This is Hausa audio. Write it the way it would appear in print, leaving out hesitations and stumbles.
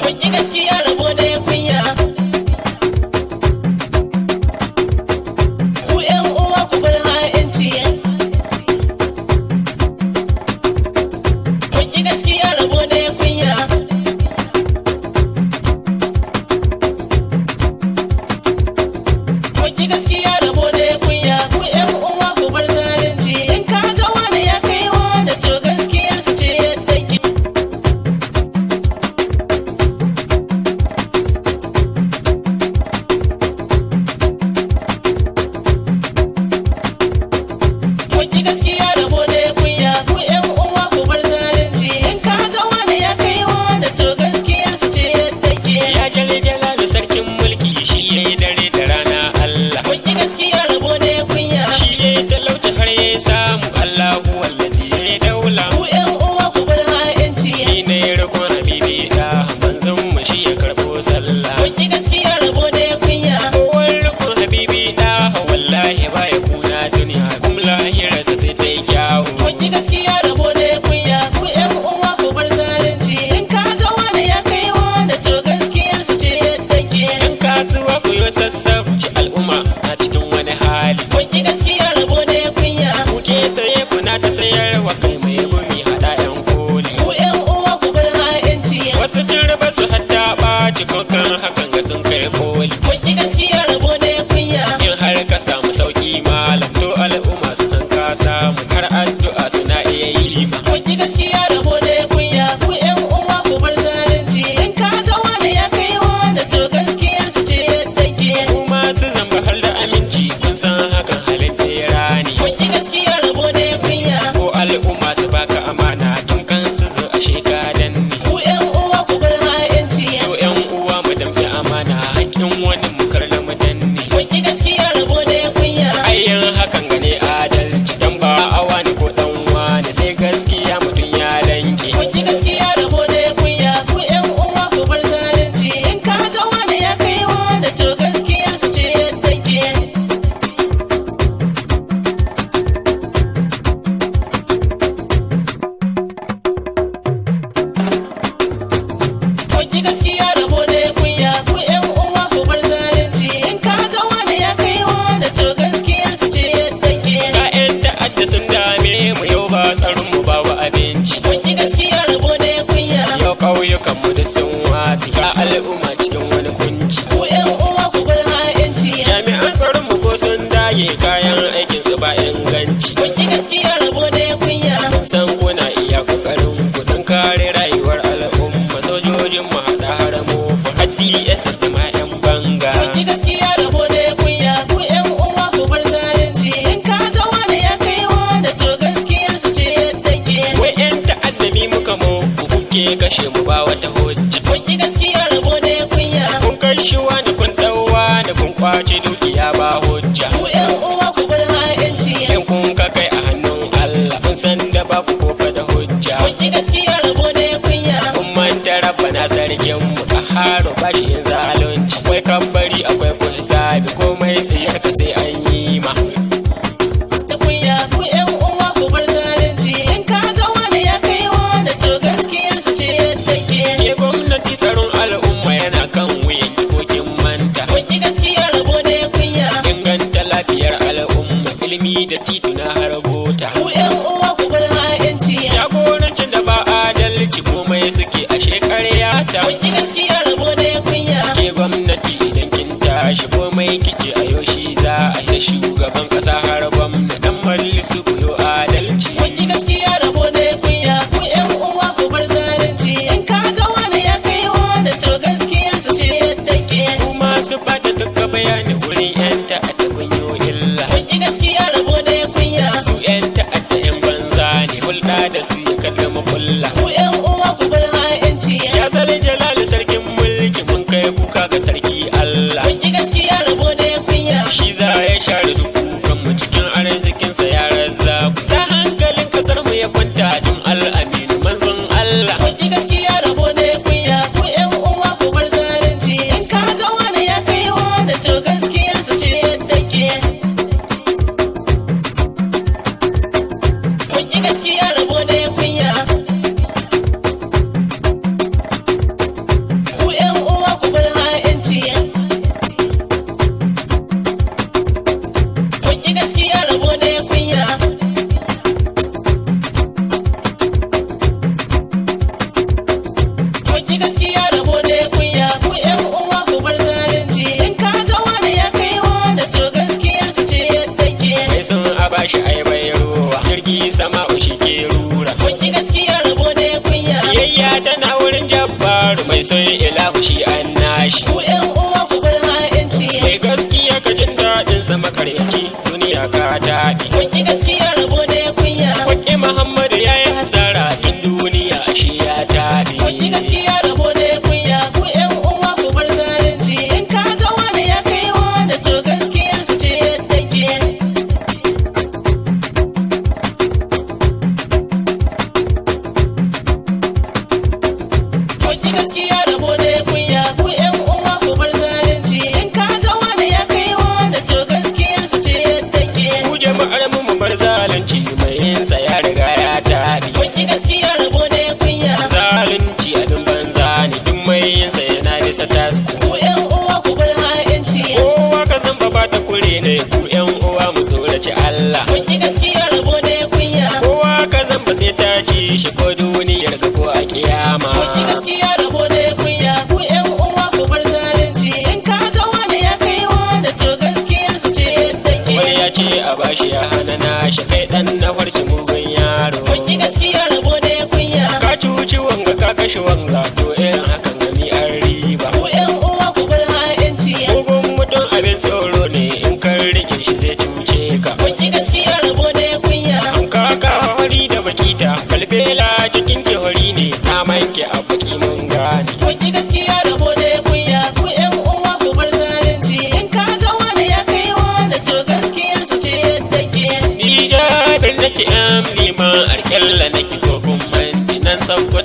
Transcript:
Kun ki gaskiya rabo da kunya. Ku ƴan uwa ku bar ha'inci. Kun ki gaskiya rabo da kunya. Kun ki gaskiya rabo da kunya. Ku ƴan uwa ku bar zalunci. In ka ga wani ya kai wani to gaskiyarsa ce yadda ke. Kun ki gaskiya rabo da kunya. Ku ƴan uwa ku bar zalunci. In ka ga wani ya kai wani to gaskiyarsa ce yadda ke. Ya jalalu sarkin mulki shi yayi dare da rana Allah. Kun ki gaskiya rabo da kunya. Shi yayi talauci har yayi samu Allahu wallazi yayi daula. Ku ƴan uwa ku bar ha'inci. Ni ne rikon habibi da manzon mu shi ya karbo sallah. Kun ki gaskiya rabo da kunya. Kowar rikon habibi da wallahi baya kuna duniya kum lahirarsa sai ta yi kyawu. Kun ki gaskiya rabo da kunya. Ku ƴan uwa ku bar zalunci. In ka ga wani ya kai wani to gaskiyarsa ce yadda ke. Yan kasuwa ku yo sassabci al'umma na cikin wani hali. Kun ki gaskiya rabo da kunya. Kuke saye kuna ta sayarwa kai mai gumi hada yan koli. Ku ƴan uwa ku bar ha'inci. Wasu cin riba su hadda ɓaci kan hakan ga sun kai koli. Kun ki gaskiya rabo da kunya. In har ka samu sauki malam to al'umma su san ka samu har addu'a suna iya yi ma. Kun ki gaskiya rabo da kunya. Ku ƴan uwa ku bar zalunci. In ka ga wani ya kai wani to gaskiyarsa ce yadda ke. Kuma su zamba har da aminci kun san hakan halin tera ne. Kun ki gaskiya rabo da kunya. Ko al'umma su baka amana tun kan su zo a shekadan ne. Ku ƴan uwa ku bar ha'inci. To yan uwa mu dambe amana hakkin wani mu karla mu danne. Kun ki gaskiya rabo da kunya. Ayyan hakan gane adalci dan ba awa ne ko dan wani sai gaskiya mutum ya danke. Kun ki gaskiya rabo da kunya. Ku ƴan uwa ku bar zalunci. In ka ga wani ya kai wani to gaskiyarsa ce yadda ke. Kun ki gaskiya rabo da kunya. Ku ƴan uwa ku bar zalunci. In ka ga wani ya kai wani to gaskiyarsa ce yadda ke. Ya'yan ta'adda sun dame mu yau ba tsaron mu babu abinci. Kun ki gaskiya rabo da kunya. Yau ƙauyukan mu da sun watsi ga al'umma cikin wani kunci. Ku ƴan uwa ku bar ha'inci. Jami'an tsaron mu ko sun dage kayan aikin su ba inganci. Kun ki gaskiya rabo da kunya. San kuna iya kokarin ku don kare rayuwar al'umma sojojin mu haɗa haramo haddi SS da ma 'yan banga. Kun ki gaskiya rabo da kunya. Ku ƴan uwa ku bar zalunci. In ka ga wani ya kai wani to gaskiyarsa ce yadda ke. Wai 'yan ta'addami muka mu ku kuke kashe mu ba wata hujja. Kun ki gaskiya rabo da kunya. Kun kashi wani kun ɗauwa da kun kwace dukiya ba hujja. Ku ƴan uwa ku bar ha'inci. In kun ka kai a hannun Allah kun san da ba ku kofa da hujja. Kun ki gaskiya rabo da kunya. Kun manta rabbana sarkin mu ka haro bashi yin zalunci. Akwai kabbari akwai ku hisabi komai sayar ka sai an yi ma. Da kunya. Ku ƴan uwa ku bar zalunci. In ka ga wani ya kai wani to gaskiyarsa ce yadda ke. Ke gwamnati tsaron al'umma yana kan wuyan kin manta. Kun ki gaskiya rabo da kunya. Inganta lafiyar al'umma ilimi da tituna har bota. Ku ƴan uwa ku bar ha'inci. Jagorancin da ba adalci komai suke a shekarya ta. Kun ki gaskiya rabo da kunya. Ke gwamnati idan kin tashi komai kice a yau shi za a yi shugaban kasa har gwamna dan majalisu ku yo adalci. Kun ki gaskiya rabo da kunya. Ku ƴan uwa ku bar zalunci. In ka ga wani ya kai wani to gaskiyarsa ce yadda ke. Kuma su bada duka bayani wurin 'yan ta'adda kun yo illa. Kun ki gaskiya rabo da kunya. Su 'yan ta'adda 'yan banza ne hulɗa da su ya kaddama kulla. Ku ƴan uwa ku bar ha'inci. Ya zali jalali sarkin mulki mun kai kuka ga sarki Allah. Kun ki gaskiya rabo da kunya. Shi za ya share duk kukan mu cikin arzikinsa ya razza. Sa hankalin kasar mu ya kwanta tun al'aminu manzon Allah. Kun ki gaskiya rabo da kunya. Ku ƴan uwa ku bar zalunci. In ka ga wani ya kai wani to gaskiyarsa ce yadda ke. Kun ki gaskiya rabo da kunya. mai son ilahu shi an nashi. ku yan uwa ku bar ha'inci. Mai gaskiya ka jin daɗin sa makaryaci duniya ka daɗi. kun ki gaskiya rabo ne kunya. Kwaƙi Muhammadu ya yi hasara in duniya shi ya taɓe. kun ki gaskiya rabo ne kunya. ku yan uwa ku bar zalunci. in ka ga wani ya kai wani to gaskiyar su ce yadda ke. kun ki gaskiya rabo ne kunya. ku yan uwa ku bar zalunci. in ka ga wani ya kai wani to gaskiyar su ce yadda ke. Ku jama'ar mu bar zalunci mai yin sa ya riga ya taɓe. kun ki gaskiya rabo ne kunya. Zalunci abin banza ne duk mai yin sa yana bisa tasku. ku yan uwa ku bar ha'inci. Kowa ka zamba ba ta kure ne ku yan uwa mu tsoraci Allah. kun ki gaskiya rabo ne kunya. Kowa ka zamba sai ta ci shi ko duniyar ga ko a kiyama. kun ki gaskiya rabo ne kunya. ku yan uwa ku bar zalunci. in ka ga wani ya kai wani to gaskiyar su ce yadda ke. Wani ya ce a bashi ya hana nashi kai dan na farki mugun yaro. kun ki gaskiya rabo ne kunya. Ka cuci wanga ka kashe wanga to irin hakan gani an riba. ku yan uwa ku bar ha'inci. Mugun mutum abin tsoro ne in kan rike shi zai cuce ka. kun ki gaskiya rabo ne kunya. An kaka hori da bakita kalbela cikin ke hori ne ta manke a baki mun gane. kun ki gaskiya rabo ne kunya. ku yan uwa ku bar zalunci. in ka ga wani ya kai wani to gaskiyar su ce yadda ke. Ni jabir nake am liman arkella nake ko kun manti nan sauko